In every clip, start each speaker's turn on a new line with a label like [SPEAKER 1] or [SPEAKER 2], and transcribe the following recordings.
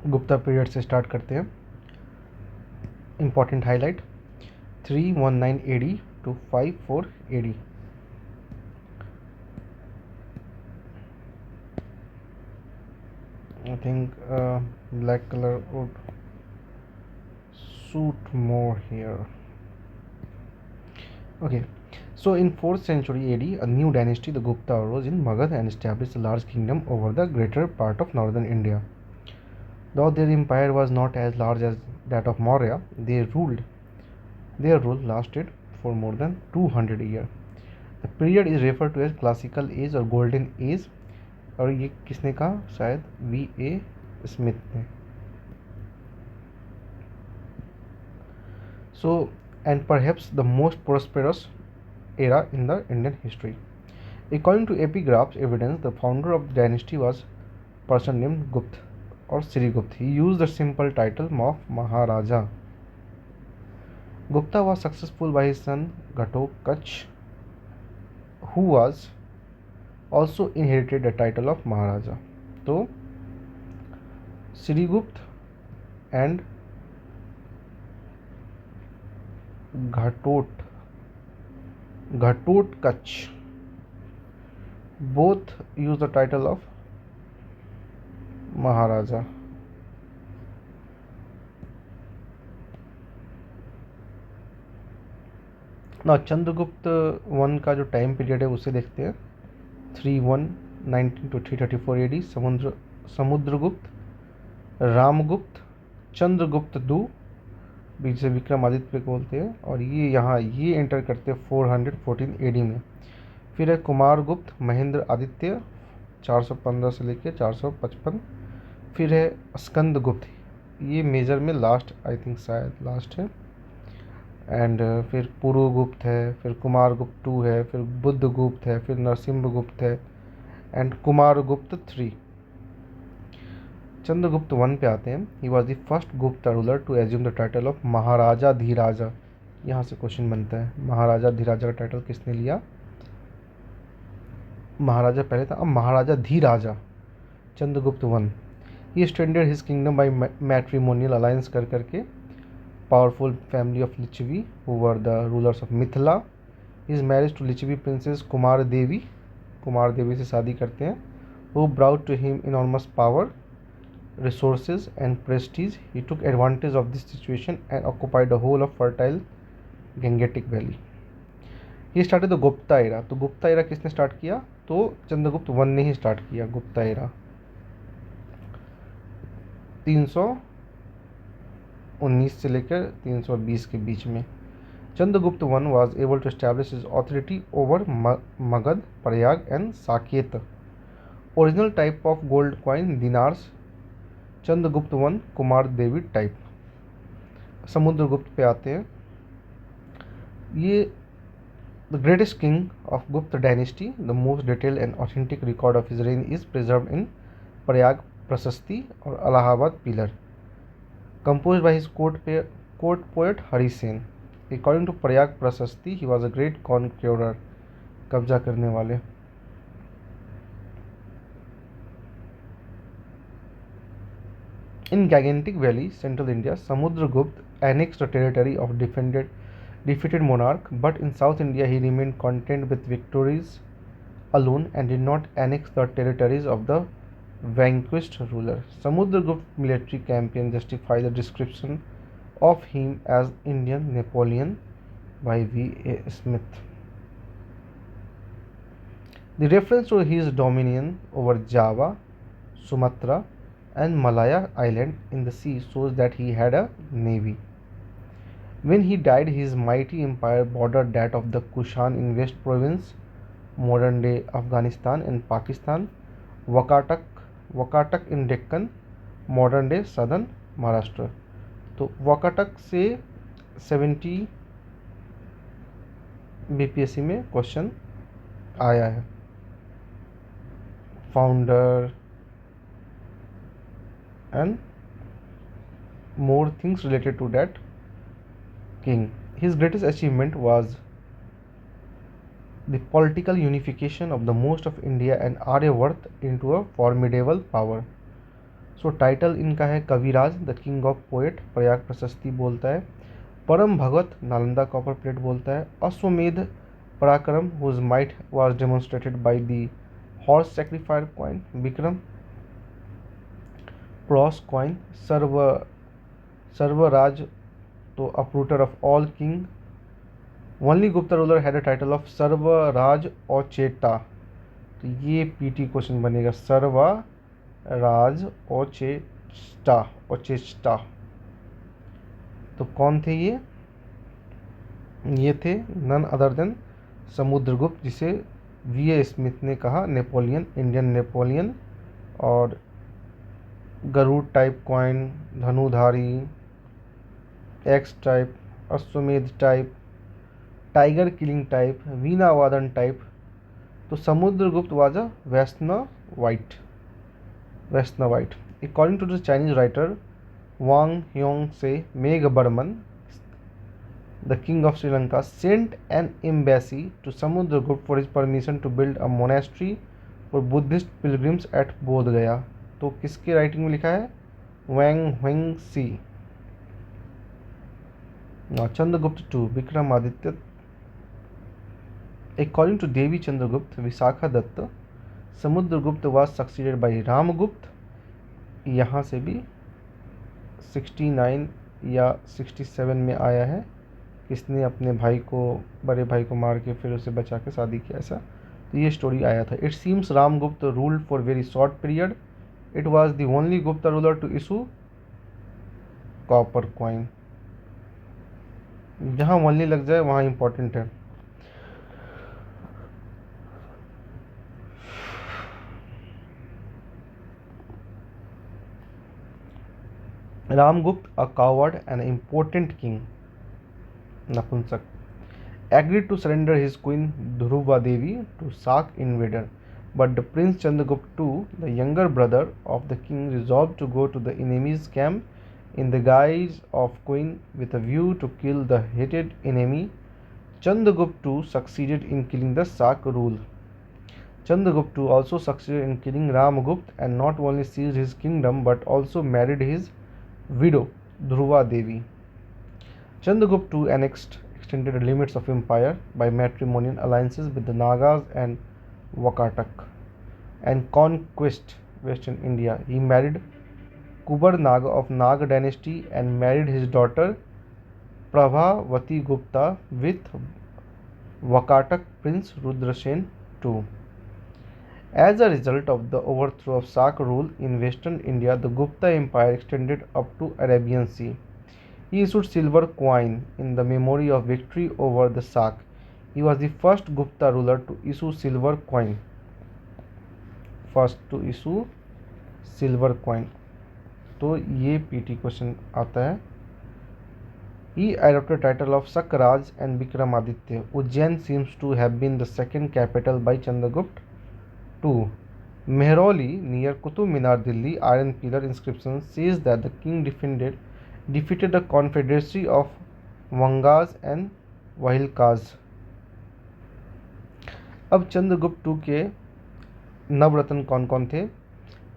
[SPEAKER 1] Gupta period से start करते हैं. Important highlight 319 AD to 54 AD. I think black color would suit more here. Okay, so in 4th century AD, a new dynasty, the Gupta, arose in Magad and established a large kingdom over the greater part of northern India. Though their empire was not as large as that of Maurya, their rule lasted for more than 200 years. The period is referred to as classical age or golden age. और ये किसने कहा? शायद V.A. Smith ने. So, and perhaps the most prosperous era in the Indian history. According to epigraphs evidence, the founder of the dynasty was a person named Gupta or Srigupta. He used the simple title of Maharaja. Gupta was successful by his son Ghatotkacha, who was also inherited the title of Maharaja. So, Srigupta and Ghatotkacha both use the title of Maharaja. ना Chandragupta one का जो time period है उसे देखते हैं. 319 to 334 AD. Samudragupta, Ramagupta, Chandragupta दू, बीच से विक्रमादित्य को बोलते हैं, और ये यहाँ ये एंटर करते हैं 414 AD में. फिर है कुमारगुप्त, महेंद्र आदित्य 415 से लेकर 455. फिर है स्कंदगुप्त, ये मेजर में लास्ट, आई थिंक शायद लास्ट है. एंड फिर पुरुगुप्त है, फिर कुमारगुप्त 2 है, फिर बुद्धगुप्त है, फिर नरसिम्हगुप्त है, एंड कुमारगुप्त 3. चंद्रगुप्त 1 पे आते हैं. He was the first Gupta ruler to assume the title of Maharaja Dhiraja. यहाँ से क्वेश्चन बनता है, महाराजा धीराजा का टाइटल किसने लिया? महाराजा पहले था, अब Maharaja Dhiraja. Chandragupta 1. He extended his kingdom by matrimonial alliance कर करके. Powerful family of Licchavi who were the rulers of Mithila. His marriage to Licchavi princess Kumara Devi से शादी करते हैं. Who brought to him enormous power, resources and prestige. He took advantage of this situation and occupied the whole of fertile Gangetic Valley. He started the Gupta era. तो Gupta era किसने start किया? तो चंद्रगुप्त 1 ने ही start किया Gupta era. 319 से लेकर 320 के बीच में. Chandragupta 1 was able to establish his authority over Magad, Prayag and Saket. Original type of gold coin dinars. Chandragupta 1 Kumaradevi type. Samudragupta पे आते हैं. ये the greatest king of Gupta dynasty. The most detailed and authentic record of his reign is preserved in Prayag Prashasti और Allahabad pillar, composed by his court poet Harisena. According to Prayag Prashasti he was a great कॉन्क्योरर, कब्जा करने वाले. In Gangetic Valley, central India, Samudragupta annexed the territory of defeated monarch, but in South India he remained content with victories alone and did not annex the territories of the vanquished ruler. Samudragupta's military campaign justifies the description of him as Indian Napoleon by V.A. Smith. The reference to his dominion over Java, Sumatra, and Malaya Island in the sea shows that he had a navy. When he died, his mighty empire bordered that of the Kushan in West Province, modern day Afghanistan and Pakistan, Wakatak in Deccan, modern day southern Maharashtra. तो वकाटक से 70 BPSC में question आया है. Founder and more things related to that king. His greatest achievement was the political unification of the most of India and Aryavart into a formidable power. So title इनका है Kaviraja the king of poet, Prayag Prashasti बोलता है। परम भगत Nalanda copper plate बोलता है। Ashvamedha Parakrama whose might was demonstrated by the horse sacrifice coin, Vikram cross coin. Sarvaraja तो uprooter of all king. Only Gupta ruler had a title of Sarvaraja Ochchheta, तो ये पीटी क्वेश्चन बनेगा, सर्वराज औचेटा। तो कौन थे ये थे नन अदर देन समुद्रगुप्त, जिसे वी.ए. स्मिथ ने कहा नेपोलियन, इंडियन नेपोलियन। और गरुड़ टाइप कॉइन, धनुधारी, axe type, Ashvamedha type, tiger killing type, veena वादन टाइप। तो Samudragupta was a Vaishnavite. According to the Chinese writer Wang Hyong से, Meghavarman the king of Sri Lanka sent an embassy to Samudragupta for his permission to build a monastery for Buddhist pilgrims at Bodh Gaya। तो किसके writing में लिखा है? Wang Hweng Si. Chandragupta two Vikramaditya. According to Devi Chandragupta Visakha Datta, Samudragupta was succeeded by Ramagupta. यहाँ से भी 69 या 67 में आया है, किसने अपने भाई को, बड़े भाई को मार के फिर उसे बचा के शादी किया, ऐसा तो ये स्टोरी आया था। It seems Ramagupta ruled for very short period. It was the only Gupta ruler to issue copper coin. जहाँ ओनली लग जाए वहाँ इंपॉर्टेंट है। Ramagupta a coward and impotent king, नपुंसक, agreed to surrender his queen Dhruva Devi to Sak invader, but the Prince Chandragupta II, the younger brother of the king, resolved to go to the enemy's camp in the guise of queen with a view to kill the hated enemy. Chandragupta II succeeded in killing the Sak rule. Chandragupta II also succeeded in killing Ramgupta and not only seized his kingdom but also married his widow Dhruva Devi. Chandragupta II extended the limits of empire by matrimonial alliances with the Nagas and Wakatak and conquest Western India. He married Kubar Naga of Naga dynasty and married his daughter Prabhavati Gupta with Wakatak Prince Rudrasen II. As a result of the overthrow of Sak rule in Western India, the Gupta Empire extended up to Arabian Sea. He issued silver coin in the memory of victory over the Sak. He was the first Gupta ruler to issue silver coin. तो ये PT question आता है। He adopted the title of Sakraj and Vikramaditya. Ujjain seems to have been the second capital by Chandragupta II. Mehrauli near Qutub Minar, Delhi, iron pillar inscription says that the king defeated the confederacy of Vangas and Vahilkas. अब Chandragupta II के नवरत्न कौन कौन थे?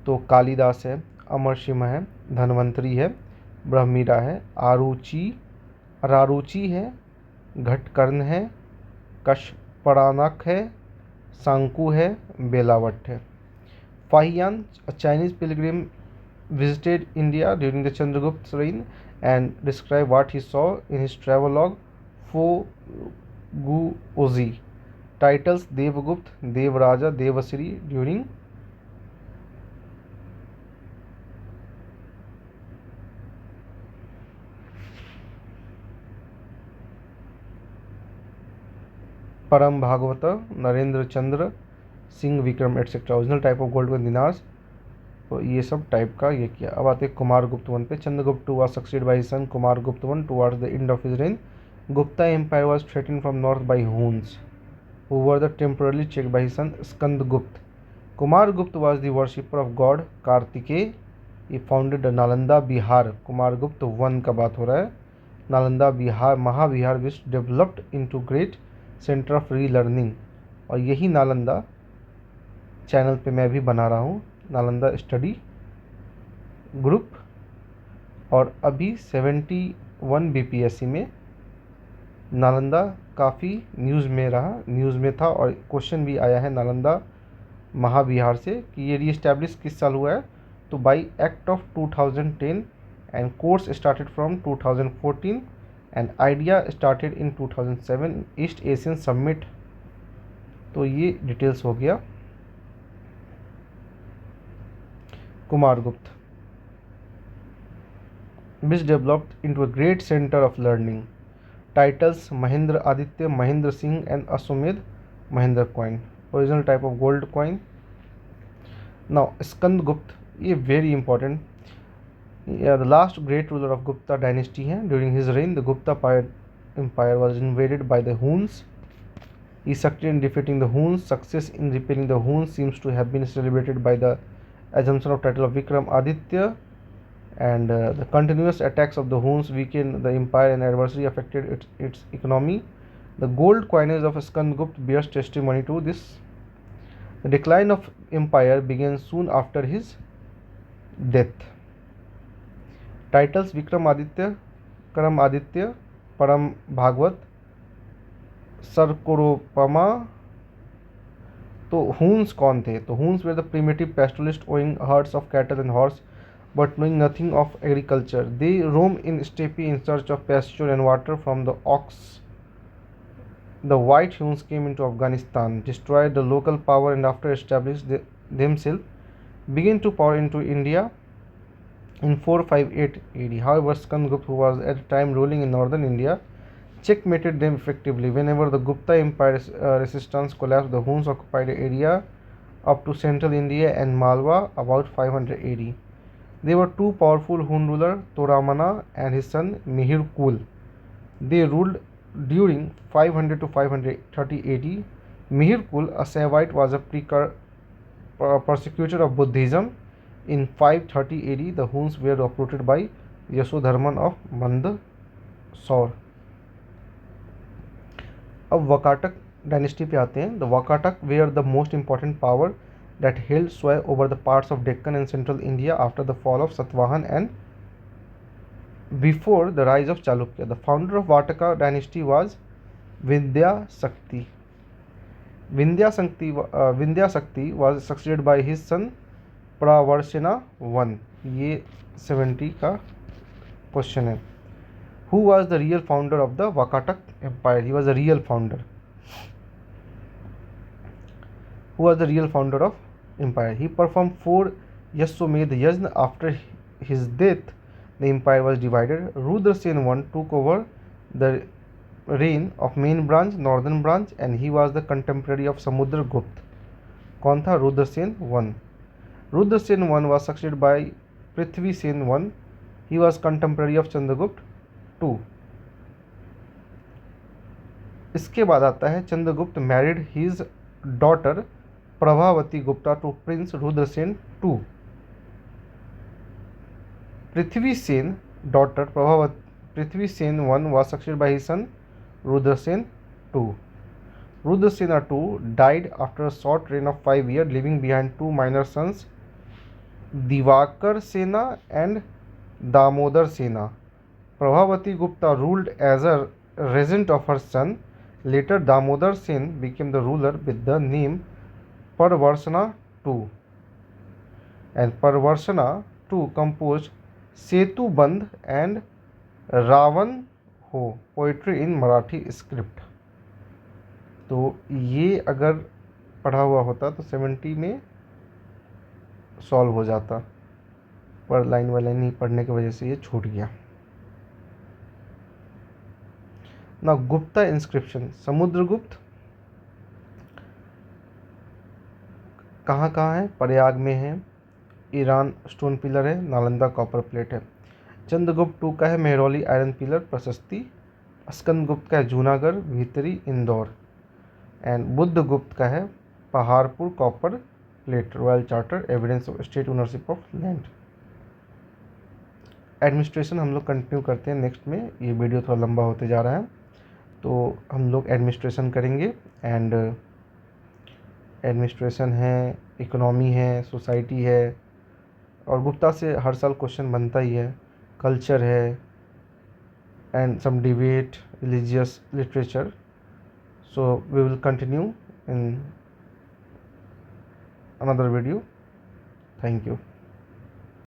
[SPEAKER 1] तो कालिदास है, अमरसिंह है, धन्वंतरी है, ब्रह्मीरा है, रारुचि है, घटकर्ण है, कशपरानक है, सांकु है, बेलावट है। Fahien, a Chinese pilgrim, visited India during the Chandragupta's reign and described what he saw in his travelogue Fo Gu Ozi. Titles Devgupt, Devraja, Devasri during Parama Bhagavata, Narendra Chandra Simha, Vikrama etcetera. Original type of gold को दिनार्स। तो ये सब type का ये किया। अब आते हैं कुमारगुप्त वन पे। Chandragupta II was succeeded by his son Kumaragupta I towards the end of his reign. Gupta Empire was threatened from north by Huns, who were temporarily checked by his son Skandagupta. Kumargupta was the worshipper of god Kartikeya. He founded Nalanda Bihar. Kumaragupta I का बात हो रहा है। Nalanda Vihara Mahavihara which developed into great centre of री learning. और यही Nalanda channel पे मैं भी बना रहा हूँ, नालंदा स्टडी ग्रुप, और अभी 71 बीपीएससी में नालंदा काफ़ी न्यूज़ में था, और क्वेश्चन भी आया है नालंदा महाबिहार से कि ये रीएस्टैब्लिश किस साल हुआ है, तो bye act of 2010, and course started from 2014, and idea started in 2007 east Asian summit. तो ये डिटेल्स हो गया। Kumaragupta which developed into a great center of learning. Titles: Mahendra Aditya, Mahendra Singh, and Aswamedh Mahendra coin. Original type of gold coin. Now Skandgupta, ये very important. Yeah, the last great ruler of Gupta dynasty है. During his reign, the Gupta empire was invaded by the Huns. He succeeded in defeating the Huns. Success in repelling the Huns seems to have been celebrated by the assumption of title of Vikram Aditya, and the continuous attacks of the Huns weakened the empire and adversely affected its economy. The gold coinage of Skandgupta bears testimony to this. The decline of empire began soon after his death. Titles: Vikramaditya, Karamaditya, Param Bhagwat, Sarkoropama. तो Hund's कौन थे? तो Hund's were the primitive pastoralists owning herds of cattle and horse, but knowing nothing of agriculture. They roam in steppe in search of pasture and water from the ox. The white Huns came into Afghanistan, destroyed the local power, and after established themselves, began to pour into India in 458 AD. However, Skandgupta, who was at the time ruling in northern India, checkmated them effectively. Whenever the Gupta Empire's resistance collapsed, the Huns occupied the area up to central India and Malwa about 500 AD. They were two powerful Hun rulers, Toramana and his son Mihir Kul. They ruled during 500 to 530 AD. Mihir Kul, a Saivite, was a persecutor of Buddhism. In 530 AD, the Huns were uprooted by Yasodharman of Mandsaur. अब Vakataka dynasty पे आते हैं. The Vakataka were the most important power that held sway over the parts of Deccan and central India after the fall of Satavahan and before the rise of Chalukya. The founder of Vataka dynasty was Vindhyasakti. Vindhyasakti was succeeded by his son Pravarsena I. ये 70 का question है. Who was the real founder of the Vakatak Empire? He was the real founder. Who was the real founder of empire? He performed 4 Yasomedh Yajna. After his death, the empire was divided. Rudra Sen I took over the reign of main branch, northern branch, and he was the contemporary of Samudragupta. कौन था? Rudra Sen I. Rudra Sen I was succeeded by Prithvi Sen I. He was contemporary of Chandragupta II. इसके बाद आता है Chandragupta married his daughter Prabhavati Gupta to prince Rudrasena II. Prithvisena I was succeeded by his son Rudrasen II. Rudrasena II died after a short reign of 5 years, leaving behind 2 minor sons, Divakar Sena and Damodar Sena. Prabhavati Gupta ruled as a regent of her son. Later, Damodar Sen became the ruler with the name Parvarsana II. And Parvarsana II composed Setubandh and Ravan Ho poetry in Marathi script. तो ये अगर पढ़ा हुआ होता तो 70 में solve हो जाता, पर लाइन बाय लाइन नहीं पढ़ने की वजह से ये छूट गया. ना गुप्ता इंस्क्रिप्शन. समुद्रगुप्त कहाँ कहाँ है? प्रयाग में है, ईरान स्टोन पिलर है, नालंदा कॉपर प्लेट है. चंद्रगुप्त II का है मेहरौली आयरन पिलर प्रशस्ति. स्कंदगुप्त का है जूनागढ़ भीतरी इंदौर. एंड बुद्धगुप्त का है Paharpur copper plate royal charter evidence of state ownership of land. Administration हम लोग कंटिन्यू करते हैं नेक्स्ट में. ये वीडियो थोड़ा लंबा होते जा रहा है तो हम लोग एडमिनिस्ट्रेशन करेंगे. एंड एडमिनिस्ट्रेशन है, इकोनॉमी है, सोसाइटी है और गुप्ता से हर साल क्वेश्चन बनता ही है, कल्चर है and some debate, religious literature. So we will continue in another video. Thank you.